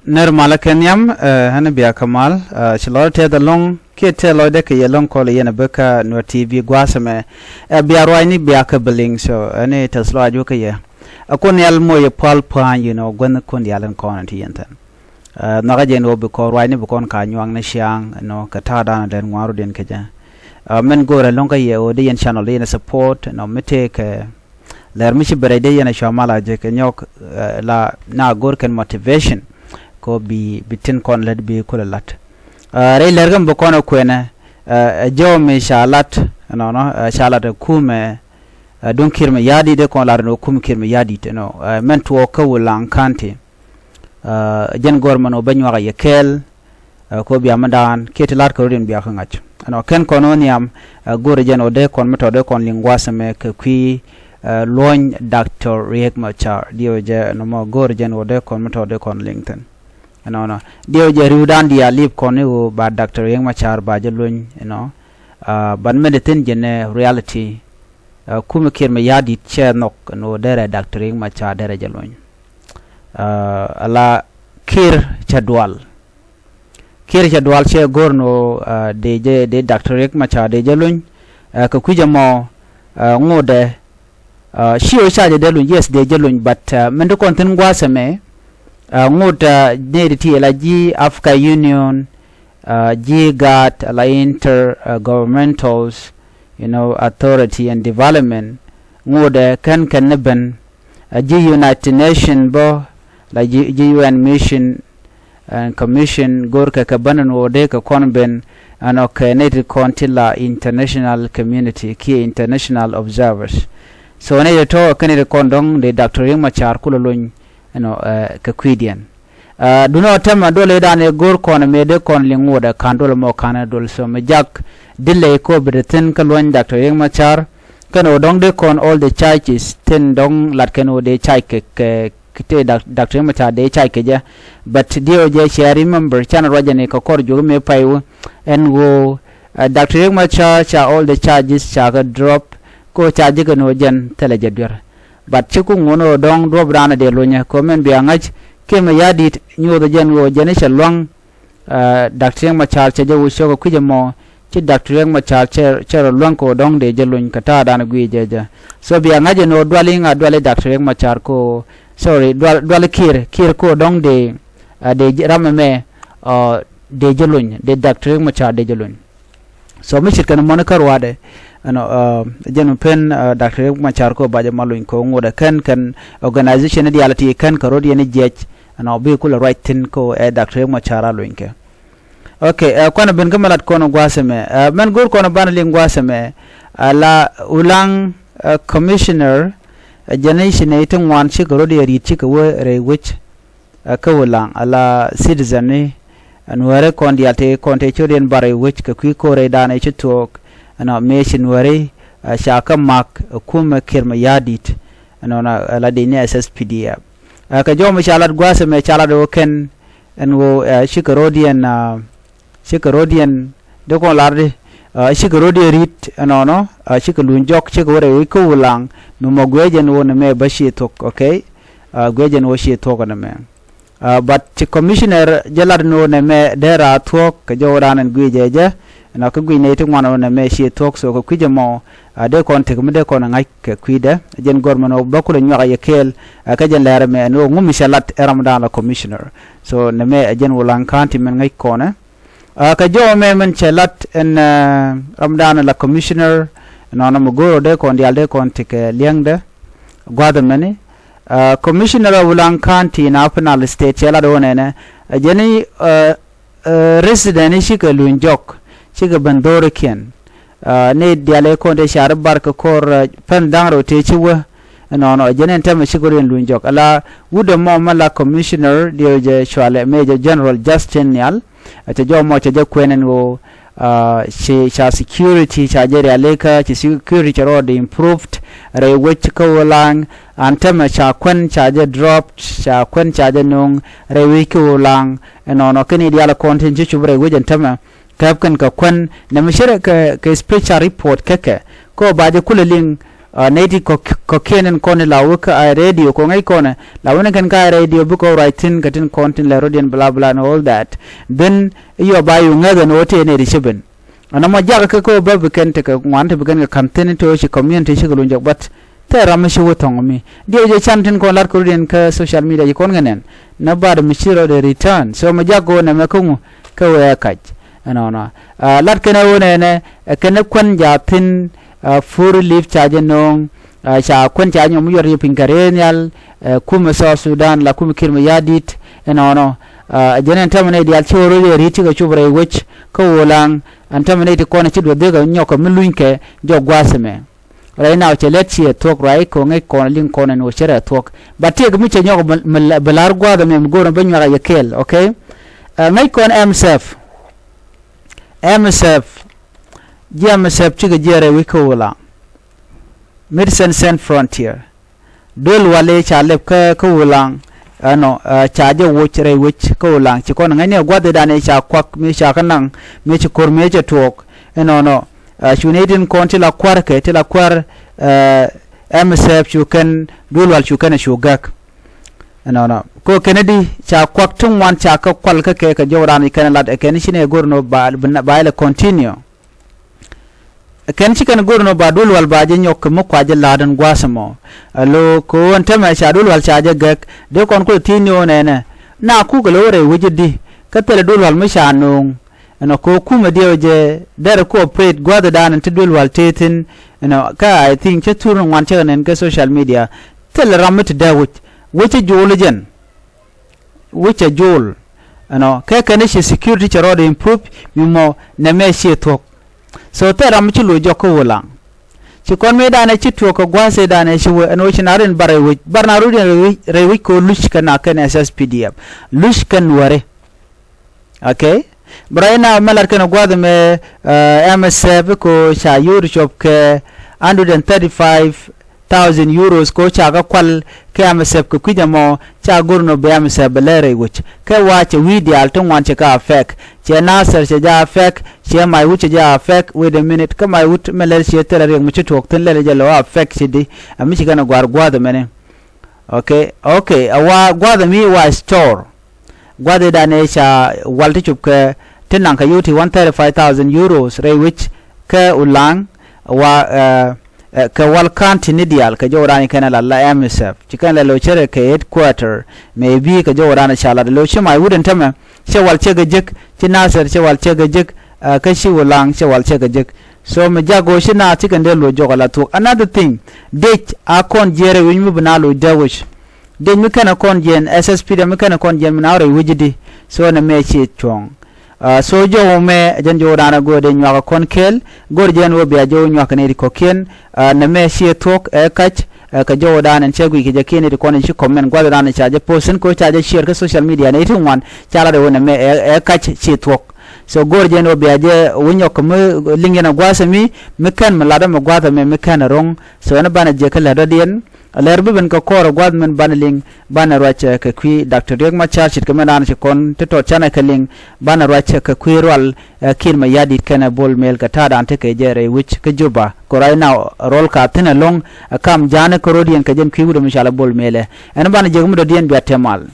ner malakenyam hana biya kamal chlo te the long ke te lo de ke long ko le na beka no tv gwasame biya rwani biya ka beling so ane taslo aju ke ye akon yal mo ye pal pan you know gwen kon yalan kon ti yenten na ga jen obi ko rwani bu kon ka nywang na syang no ka ta da den ngwaru den ke ja men go re long ka ye o de yen channel de support no mete ke ler mi bere de yen shamala je ke nyok la na gor ken motivation ko bi bitin kon led bi ko lat re lergam bo kono kwene jo mi shalat no shalat kuumɛ don kirme yadi de kon lar no kum kirme yadi te no men to ko Ulang kanti jen gorman o banyo ga yekel ko bi amadan kete lar ko rin bi akangach no ken kononiam gore jen o de kon meto de kon lingwasa me ke kwi loin Dr. Riek Machar dio je no mo gore jen o de kon meto de kon lingten no dio je rudan dia lip kon o ba Dr. Riek Machar ba je loin ban medicine jene reality kuumɛ kirme yadi che nok no dere Dr. Riek Machar dere je loin ala kiir chadwal che gorno de Dr. Riek Machar de je loin ka kuje mo ngode shio shaje de loin yes de je loin but mendo konten gwasame ngoda de ti la ji Africa Union ji gat la inter governmentals authority and development ngode kan neben ji United Nation bo la ji UN mission and commission gorka ka banan wode ka konben ano connected kontila international community ki international observers so ne to kan de kondong de Dr. Riek Machar kulolun ka kwidian duno tema dole dane gor kon mede kon lingoda kandol mo kana dol so me jak dille ko bretin kalwan Dr. Riek Machar kano dong de kon all the churches ten dong lat kano de chai ke kite Dr. Riek Machar de chai ke ja but dio je share remember channel wajane ko kor jogo me payu en go Dr. Riek Machar cha all the charges cha ga drop ko charge kano jen telejedur but chiku ngono dong drop dana de lonya komen bi angaj kema yadit nyodo jen go jene shalwang Dr. Riek Machar che jo shogo kujemo chi Dr. Riek Machar che lwang ko dong de jelun kata dana gwi jeja so bi angaje no dwalinga dwale Dr. Riek Machar ko sorry dwale kir ko dong de ramame de jelun de Dr. Riek Machar de jelun so mi shirkan monakar wade jenu pen Dr. Riek Machar ko baje malun ko ngoda kan organization di alati kan karodi ni jech bi kula right tin ko Dr. Riek Machar alunke okay kono ben kamalat kono gwaseme men gor kono banali gwaseme la Ulang commissioner generation itin wan chi karodi ri chi ko re which ka Ulang ala citizen ni anware kon diate konte chodien bare which ka kwi ko re dana chi tok mission wari shaka mak kuumɛ kirme yadit na la de ne SSPD ka jom shalat gwase me chalado ken en wo shikarodian de ko larde shikarodi rit no shikalun jok shikore ko Ulang no mogwejen wona me bashi tok okay gwejen wo shi tok na me but commissioner jalar no ne me dera tok ka joranan gwejeje na ka gwine te ngwana na me shi tok so ko kujemo de kon te me de kon ngai ke kwide jen gormano bakule nywa yekel ka jen lere me no ngumi shalat ramadan la commissioner so na me jen Ulang kanti men ngai kona ka jo me men chalat en ramadan la commissioner no na mogoro de kon dial de kon te ke liangde gwada meni commissioner Ulang kanti na penal state chala do ne jeni resident shi ka lunjok chiga bandore ken ne diale ko de shar barka kor pen dangro te chiwa no jenen tam shigoren lunjok ala wudo mo mala commissioner dio je shwale major general Justin Nyal ate jo mo che je kwenen wo cha security cha je aleka chi security road improved re which ko Ulang antem cha kwen cha je dropped cha kwen cha je nung re wi ko Ulang no keni diala content chi chubre wejen tama kapkan ka kwan na mishira ka special report kake ko baje kulaling neti ko kenen kone la wuka a radio ko ngai kone la wona kan ka radio buko writing katin content la rodian bla bla and all that then yo bayu ngaga no te ne rishiben ana ma jaga ko ba bukan te ko wante bukan ka campaign to shi community shi gulun jak but te ram shi wotong mi dio je chantin ko lar ko rodian ka social media ji kon nganen na ba da mishiro de return so ma jago na me ko ka we kaj ana na lat kana wona ne kana kon ja tin full leave charge nong cha kon cha nyom yor pinkarenial kuumɛ South Sudan la kuumɛ kiir mayardit enono jenen tamane dial choro ye riti ga chubre wech ko Ulang antamane ti kona chidwa dega nyoko milunke jo gwaseme right now chelechi Thok right ko ngai kona lin kona no chere Thok batie gmu che nyoko belar gwa ga mem goro banwa ya kel okay ngai kona MSF GMSF chiga jere wiko Ulang Medicine Sans Frontier dol wale chalep ka Ulang ano chaje wochre wich ko Ulang chi kon ngane gwade dane cha kwak mi cha kanang mi chi korme che Thok eno shunedin konti la kwar ke te la kwar MSF chu kan dol wal chu kan chu gak eno ko Kennedy cha kwak tung wan cha ka kwal ka ke ka jawran kan lat ken shine gorno ba le continue ken chikan gorno ba dul wal ba je nyok mo kwa je ladan gwasamo alo ko anta ma sha dul wal cha je gak de kon ko tinio ne na ku galo re wujidi ka tele dul wal misha nung no ko kuma de je der ko operate gwada dan te dul wal tetin ka I think che turun wan che nen ka social media tele ramit da wuce jol jen wuce jol ka kan shi security charo de improve mimo na me shi Thok so te ram chi lo joko Ulang chi kon me dane chi to ko gwase dane chi wo no chi narin bare wi barna ru re wi ko lush kana kan SSPDF lush kan ware okay braina malar kan gwada me MSF ko cha yur shop ke 135,000 euros ko cha ga kwal ke MSF ko kujamo cha gurno be MSF belere wuch ke wache widial tun wanche ka fek che nasar che ja fek che maiwut che ja fek wait a minute ka maiwut meler che terare mu che tok tin lele jalo fek chidi ami chi kana gwada mene okay awa gwada mi wa store gwada dane cha walti chup ke tinan ka yuti 135,000 euros re which ke Ulang wa ka wal kanti nidial ka jawrani kana la MSF chikan la lo chere ka headquarter maybe ka jawrani shala lo shi mai wudin tama she wal che gajik ti nasar che wal che gajik ka shi Ulang che wal che gajik so me jago shi na chikan de lo jogala to another thing date a kon jere wi mi bana lo dawish de mi kana kon jen SSP de mi kana kon jen na re wujidi so na me chi chong so jo me jan jo dana go de nyaka kon kel gor jen wo bia jo nyaka ne ko ken na me shi Thok kach ka jo dana chegu ki je ken kon shi comment gwa dana cha je post ko cha je share ka social media ne tin wan cha la de wona me kach shi Thok so gor jen wo bia je wonyo ko me lingena gwa sami me kan me lada me gwa me kan rong so na bana je kala do dien alerbu ben ko kor gwad men banaling bana racha ka kwi Dr. Riek Machar chit kama ci kon te to chana kaling bana racha ka kwi rol kiir mayardit kana bol mel ka tada ante ke jere which ka juba ko right now rol ka tina long kam jana ko rodien ka jen kwi wudo mishala bol mele en bana jegum do dien biatemal